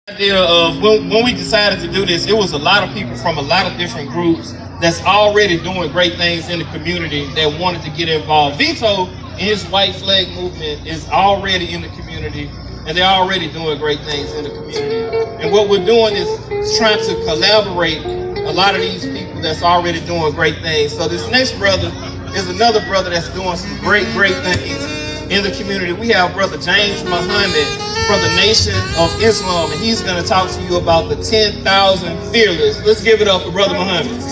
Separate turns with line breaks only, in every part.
Idea of when we decided to do this, it was a lot of people from a lot of different groups that's already doing great things in the community that wanted to get involved. Vito and his white flag movement is already in the community, and they're already doing great things in the community. And what we're doing is trying to collaborate a lot of these people that's already doing great things. So this next brother is another brother that's doing some great things in the community. We have Brother James Muhammad from the Nation of Islam, and he's going to talk to you about the 10,000 Fearless. Let's give it up for Brother Muhammad.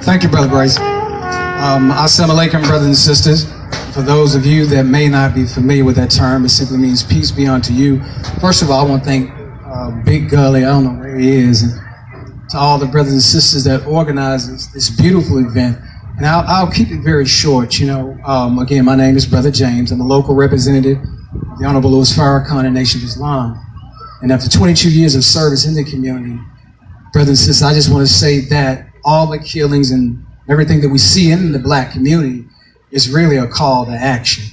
Thank you, Brother Bryce. Assalamu alaikum, brothers and sisters. For those of you that may not be familiar with that term, it simply means peace be unto you. First of all, I want to thank Big Gully, I don't know where he is, and to all the brothers and sisters that organized this beautiful event. And I'll keep it very short. You know, again, my name is Brother James. I'm a local representative of the Honorable Louis Farrakhan and Nation of Islam. And after 22 years of service in the community, brothers and sisters, I just want to say that all the killings and everything that we see in the black community is really a call to action.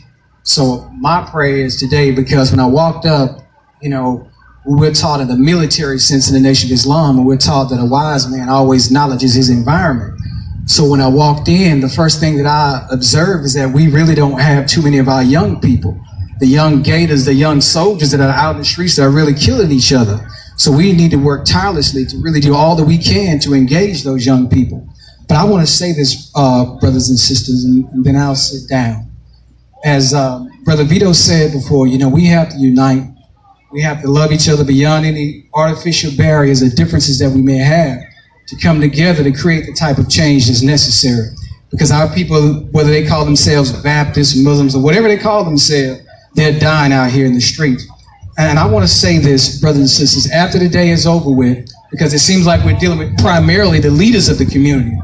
So my prayer is today, because when I walked up, you know, we're taught in the military sense in the Nation of Islam, and we're taught that a wise man always acknowledges his environment. So when I walked in, the first thing that I observed is that we really don't have too many of our young people, the young gators, the young soldiers that are out in the streets that are really killing each other. So we need to work tirelessly to really do all that we can to engage those young people. But I want to say this, brothers and sisters, and then I'll sit down. As Brother Vito said before, you know, we have to unite. We have to love each other beyond any artificial barriers or differences that we may have, to come together to create the type of change that's necessary. Because our people, whether they call themselves Baptists, Muslims, or whatever they call themselves, they're dying out here in the streets. And I want to say this, brothers and sisters, after the day is over with, because it seems like we're dealing with primarily the leaders of the community,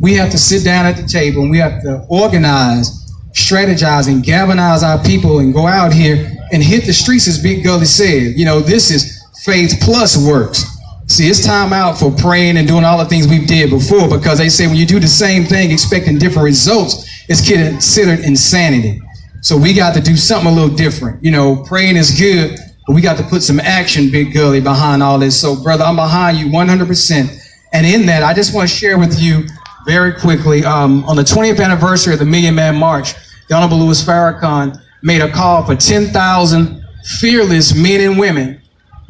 we have to sit down at the table and we have to organize, strategize, and galvanize our people and go out here and hit the streets, as Big Gully said. You know, this is faith plus works. See, it's time out for praying and doing all the things we did before, because they say when you do the same thing expecting different results, it's considered insanity. So we got to do something a little different. You know, praying is good, but we got to put some action, Big Gully, behind all this. So, brother, I'm behind you 100%. And in that, I just want to share with you very quickly, on the 20th anniversary of the Million Man March, the Honorable Louis Farrakhan made a call for 10,000 fearless men and women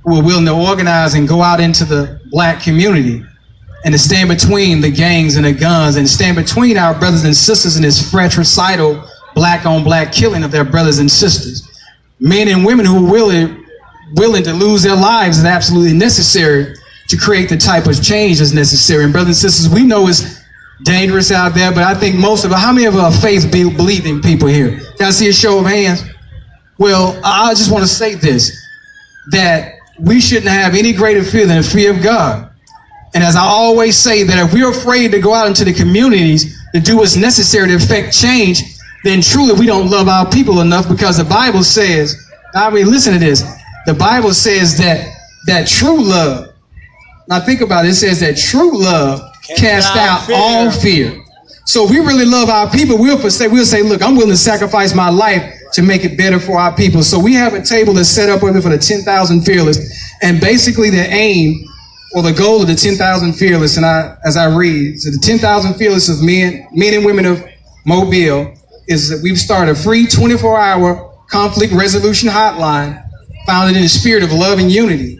who are willing to organize and go out into the black community and to stand between the gangs and the guns and stand between our brothers and sisters in this fratricidal black on black killing of their brothers and sisters. Men and women who are willing to lose their lives is absolutely necessary to create the type of change that's necessary. And brothers and sisters, we know it's dangerous out there, but I think most of us, how many of our faith-believing people here? Can I see a show of hands? Well, I just want to say this, that we shouldn't have any greater fear than the fear of God. And as I always say, that if we're afraid to go out into the communities to do what's necessary to affect change, then truly we don't love our people enough, because the Bible says, I mean, listen to this, the Bible says that true love, now think about it, it says that true love casts out all fear. So if we really love our people, we'll say, look, I'm willing to sacrifice my life to make it better for our people. So we have a table that's set up with it for the 10,000 Fearless. And basically the aim or the goal of the 10,000 Fearless, and as I read, so the 10,000 Fearless of men and women of Mobile is that we've started a free 24-hour conflict resolution hotline founded in the spirit of love and unity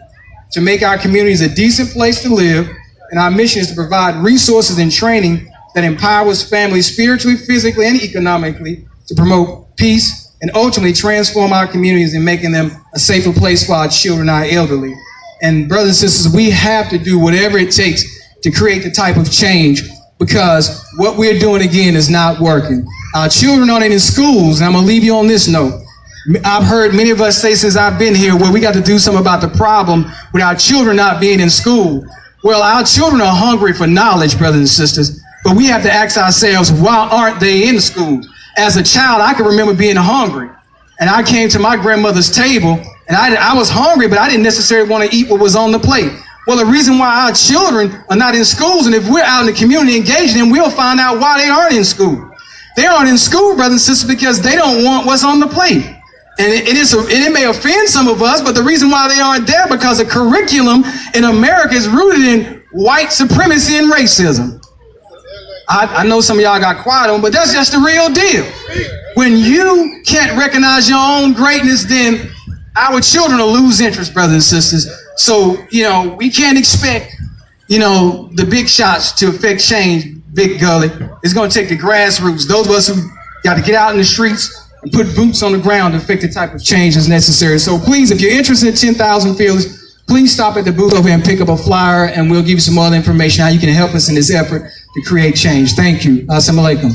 to make our communities a decent place to live. And our mission is to provide resources and training that empowers families spiritually, physically, and economically to promote peace and ultimately transform our communities and making them a safer place for our children, our elderly. And brothers and sisters, we have to do whatever it takes to create the type of change, because what we're doing, again, is not working. Our children aren't in schools, and I'm gonna leave you on this note. I've heard many of us say since I've been here, well, we got to do something about the problem with our children not being in school. Well, our children are hungry for knowledge, brothers and sisters, but we have to ask ourselves, why aren't they in school? As a child, I can remember being hungry, and I came to my grandmother's table, and I was hungry, but I didn't necessarily want to eat what was on the plate. Well, the reason why our children are not in schools, and if we're out in the community engaging them, we'll find out why they aren't in school. They aren't in school, brothers and sisters, because they don't want what's on the plate. And it may offend some of us, but the reason why they aren't there because the curriculum in America is rooted in white supremacy and racism. I know some of y'all got quiet on, but that's just the real deal. When you can't recognize your own greatness, then our children will lose interest, brothers and sisters. So, we can't expect, the big shots to affect change, Big Gully. It's going to take the grassroots. Those of us who got to get out in the streets and put boots on the ground to affect the type of change that's necessary. So please, if you're interested in 10,000 Fearless, please stop at the booth over here and pick up a flyer, and we'll give you some other information how you can help us in this effort to create change. Thank you. Assalamu alaikum.